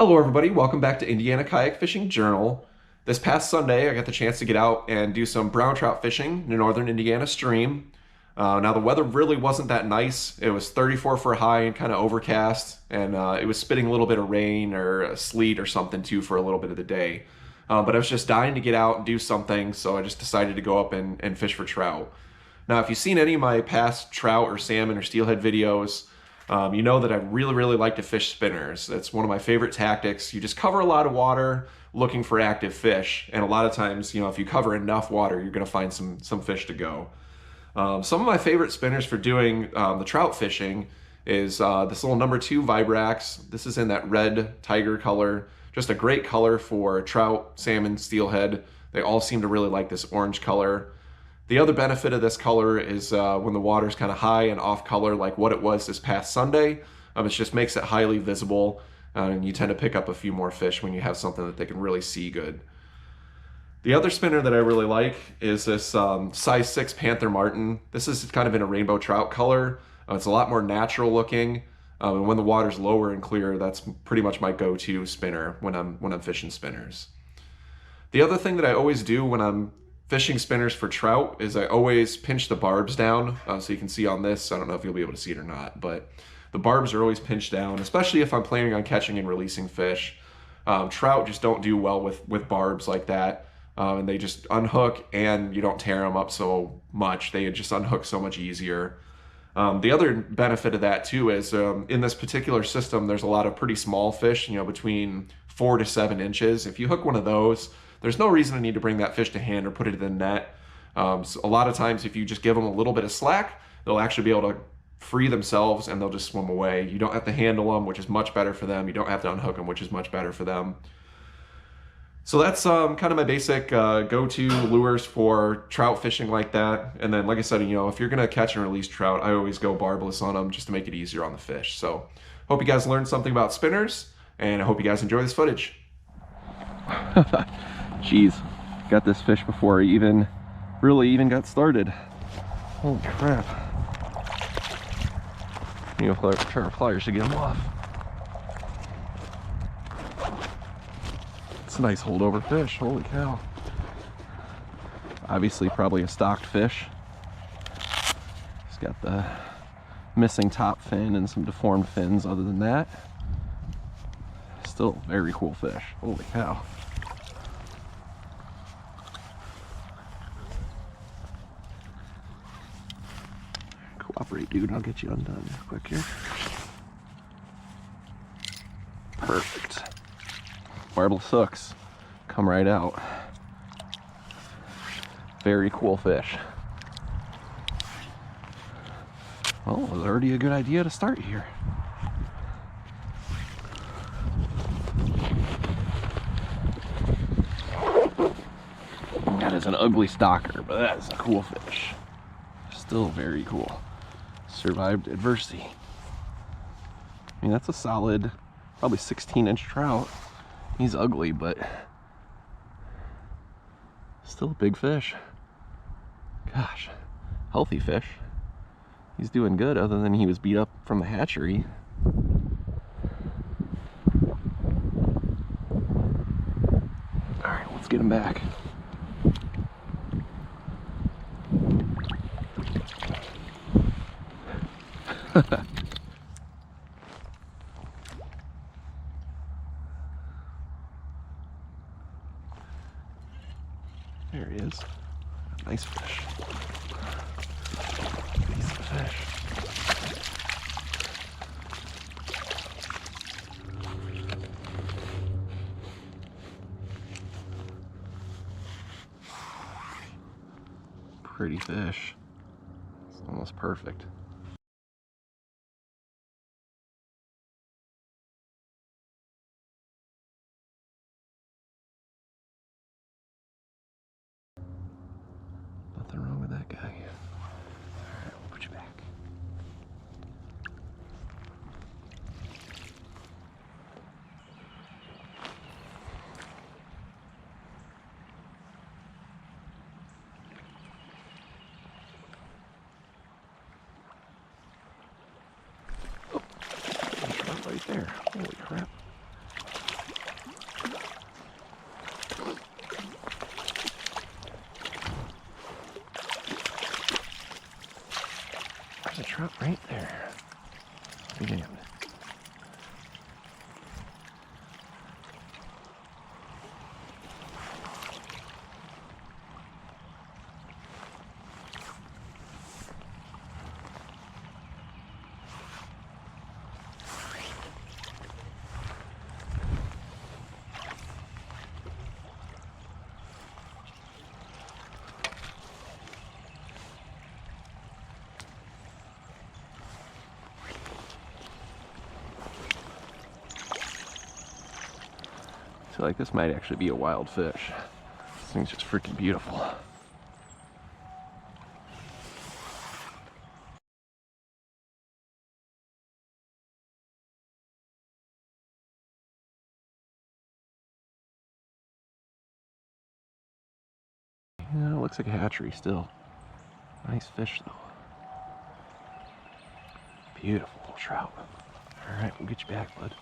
Hello everybody, welcome back to Indiana Kayak Fishing Journal. This past Sunday I got the chance to get out and do some brown trout fishing in a northern Indiana stream. Now the weather really wasn't that nice. It was 34 for a high and kind of overcast, and it was spitting a little bit of rain or sleet or something too for a little bit of the day. But I was just dying to get out and do something, so I just decided to go up and fish for trout. Now if you've seen any of my past trout or salmon or steelhead videos, you know that I really like to fish spinners. That's one of my favorite tactics. You just cover a lot of water looking for active fish, and a lot of times, if you cover enough water, you're going to find some fish to go. Some of my favorite spinners for doing the trout fishing is this little number 2 Vibrax. This is in that red tiger color. Just a great color for trout, salmon, steelhead. They all seem to really like this orange color. The other benefit of this color is when the water's kind of high and off color like what it was this past Sunday, it just makes it highly visible, and you tend to pick up a few more fish when you have something that they can really see good. The other spinner that I really like is this size 6 Panther Martin. This is kind of in a rainbow trout color. It's a lot more natural looking, and when the water's lower and clear, that's pretty much my go-to spinner when I'm fishing spinners. The other thing that I always do when I'm fishing spinners for trout is I always pinch the barbs down. So you can see on this, I don't know if you'll be able to see it or not, but the barbs are always pinched down, especially if I'm planning on catching and releasing fish. Trout just don't do well with barbs like that, and they just unhook and you don't tear them up so much. They just unhook so much easier. The other benefit of that too is in this particular system, there's a lot of pretty small fish, between 4 to 7 inches. If you hook one of those, there's no reason to need to bring that fish to hand or put it in the net. So a lot of times if you just give them a little bit of slack, they'll actually be able to free themselves and they'll just swim away. You don't have to handle them, which is much better for them. You don't have to unhook them, which is much better for them. So that's kind of my basic go-to lures for trout fishing like that. And then, like I said, if you're going to catch and release trout, I always go barbless on them just to make it easier on the fish. So hope you guys learned something about spinners, and I hope you guys enjoy this footage. Jeez, got this fish before I really got started. Holy crap. Try our pliers to get him off. It's a nice holdover fish, holy cow. Obviously probably a stocked fish. He's got the missing top fin and some deformed fins. Other than that, still very cool fish, holy cow. Cooperate, dude. I'll get you undone quick here. Perfect. Barbless hooks come right out. Very cool fish. Well, it was already a good idea to start here. That is an ugly stalker, but that is a cool fish. Still very cool. Survived adversity. I mean, that's a solid, probably 16-inch trout. He's ugly, but still a big fish. Gosh, healthy fish. He's doing good, other than he was beat up from the hatchery. All right, let's get him back. There he is. Nice fish. Piece of fish. Pretty fish. It's almost perfect. Nothing wrong with that guy. Alright, we'll put you back. Oh, right there. Holy crap. There's a trout right there. Again. I feel like this might actually be a wild fish. This thing's just freaking beautiful. Yeah, it looks like a hatchery still. Nice fish though. Beautiful little trout. Alright, we'll get you back, bud.